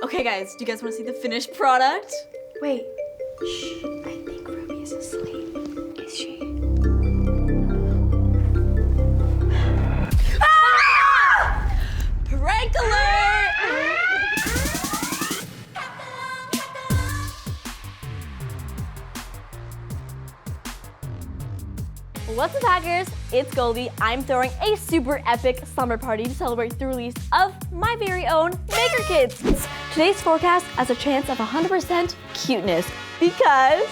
Okay, guys, do you guys want to see the finished product? Wait. Shh. I think Ruby is asleep. Is she? Ah! Prank alert! What's up, hackers? It's Goldie. I'm throwing a super epic summer party to celebrate the release of my very own Maker Kits. Today's forecast has a chance of 100% cuteness because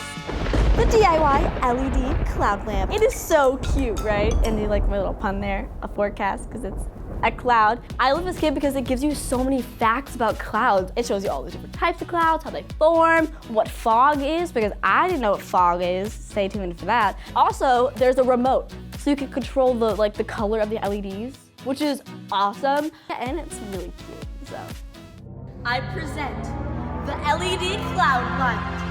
the DIY LED cloud lamp. It is so cute, right? And you like my little pun there, a forecast, because it's a cloud. I love this kit because it gives you so many facts about clouds. It shows you all the different types of clouds, how they form, what fog is, because I didn't know what fog is. Stay tuned for that. Also, there's a remote, so you can control the color of the LEDs, which is awesome, and it's really cute. So, I present the LED cloud light.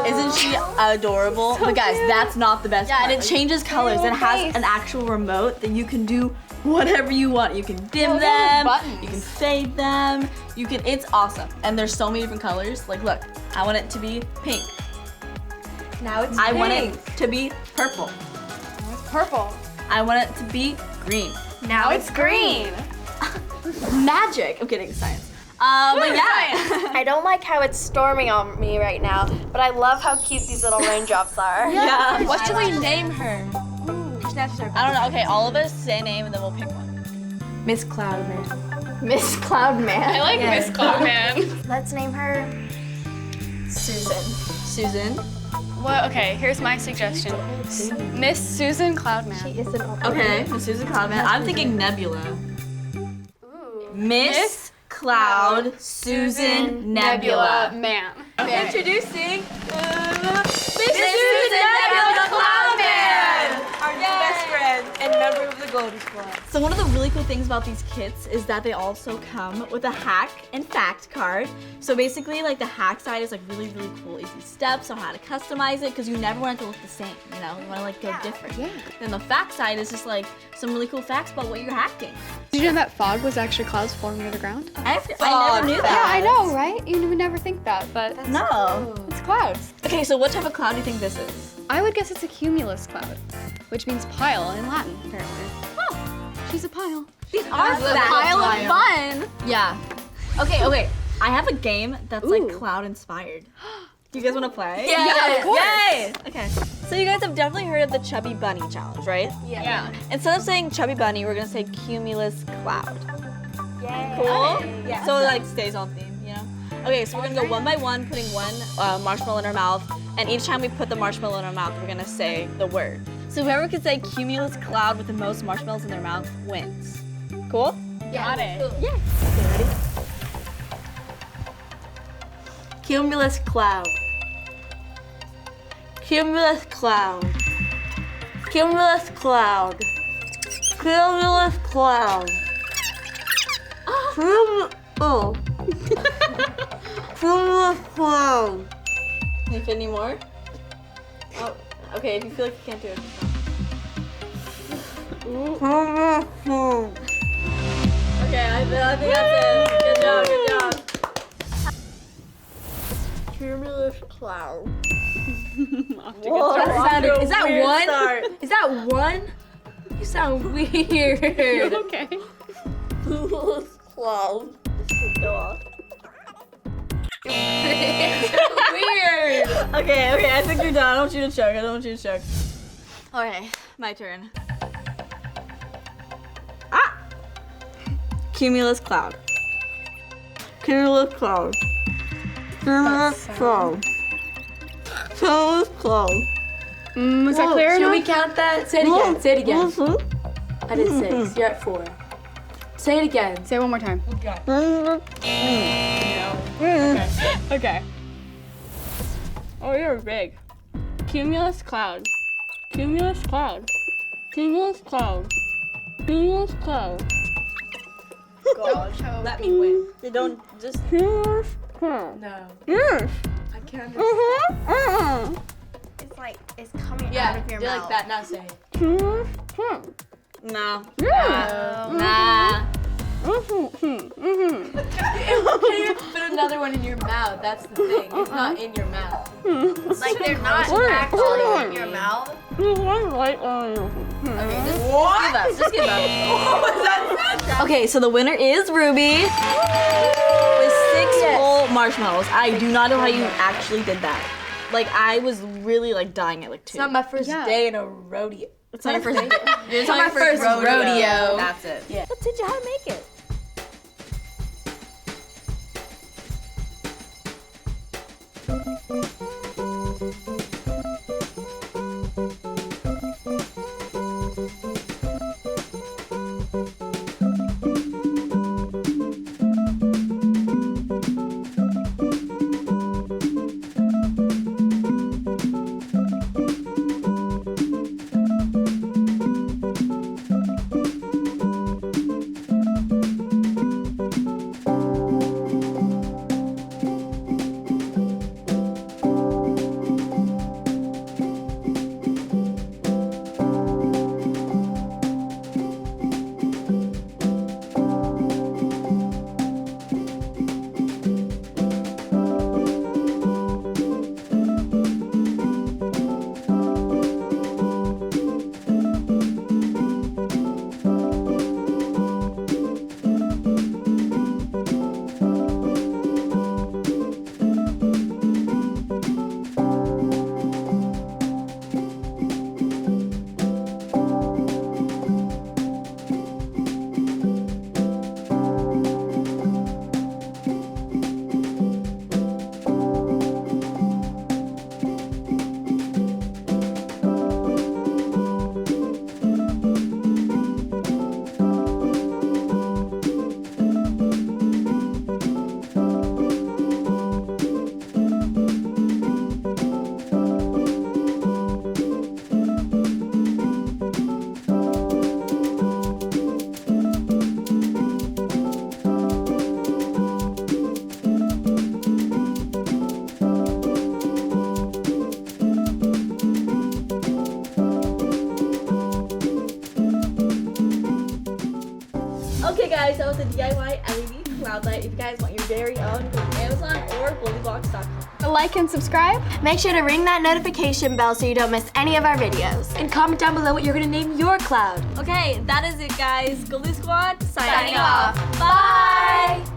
Isn't she adorable? So but guys, cute. that's not the best part. And it changes colors. so It has nice. an actual remote that you can do whatever you want. You can dim them, you can fade them, it's awesome. And there's so many different colors. Like look, I want it to be pink. Now it's I pink. want it to be purple. Now it's purple. I want it to be green. Now it's green. Magic. I'm kidding, science. But yeah. I don't like how it's storming on me right now, but I love how cute these little raindrops are. Yeah. What should we name her? I don't know. Okay, all of us say a name and then we'll pick one. Miss Cloudman. Miss Cloudman. I like Miss Cloudman. Let's name her Susan. Susan. Well, okay, here's my suggestion. Miss Susan Cloudman. She is an Okay, Miss Susan Cloudman. I'm thinking Nebula. Ooh. Miss Cloud Susan Nebula. Man. Introducing Miss Susan Nebula Cloudman, our new best friend and member of the Goldie Squad. So one of the really cool things about these kits is that they also come with a hack and fact card. So basically, like the hack side is like really, really cool, easy steps on how to customize it because you never want it to look the same. You know, you want to like go different. Yeah. Then the fact side is just like some really cool facts about what you're hacking. Did you know that fog was actually clouds forming underground? I never knew Yeah, that. I know, right? You would never think that, but No. it's clouds. Okay, so what type of cloud do you think this is? I would guess it's a cumulus cloud, which means pile in Latin, apparently. Oh, she's a pile. These are Pile of fun. Yeah. Okay. I have a game that's like cloud inspired. Do you guys want to play? Yeah, of course. Yay! Okay. So you guys have definitely heard of the Chubby Bunny challenge, right? Yeah. Instead of saying Chubby Bunny, we're gonna say cumulus cloud. Yay. Cool? Yeah. So it like stays on theme, you know? Okay, so we're gonna go one by one, putting one marshmallow in our mouth, and each time we put the marshmallow in our mouth, we're gonna say the word. So whoever can say cumulus cloud with the most marshmallows in their mouth wins. Cool? Got it. Yeah. Okay, ready? Cumulus cloud. Cumulus cloud. Cumulus cloud. Cumulus cloud. Oh. Cumulus cloud. Can you fit any more? Oh, okay, if you feel like you can't do it. Cumulus cloud. Okay, I think that's it. Good job. Cumulus cloud. Whoa, is that one? Is that one? You sound weird. Okay. Cumulus cloud. Weird. Okay, I think you're done. I don't want you to choke. Okay, my turn. Ah! Cumulus cloud. Cumulus cloud. Cumulus cloud. Cumulus cloud. Is that clear Should enough? we count that? Say it again. Say it again. I did 6. You're at 4. Say it again. Say it one more time. Okay. Oh, you're big. Cumulus cloud. Cumulus cloud. Cumulus cloud. Cumulus cloud. God, let me win. You don't just. Cumulus cloud. No. Yes. I can't. It's like it's coming out Yeah, of your do mouth. like that. Now say it. Cumulus cloud. No. Yeah. No. can't even put another one in your mouth. That's the thing. It's not in your mouth. Like they're not actually in your mouth. Just give up. Okay, so the winner is Ruby with 6 full marshmallows. I do not know how you actually did that. Like, I was really like dying at like 2. It's not my first day in a rodeo. It's not your first day. It's not my first rodeo. That's it. Yeah. Let's teach you how to make it. Okay guys, that was a DIY LED cloud light. If you guys want your very own, go to Amazon or GoldieBlox.com. Like and subscribe. Make sure to ring that notification bell so you don't miss any of our videos. And comment down below what you're gonna name your cloud. Okay, that is it guys. Goldie Squad Signing off. Bye!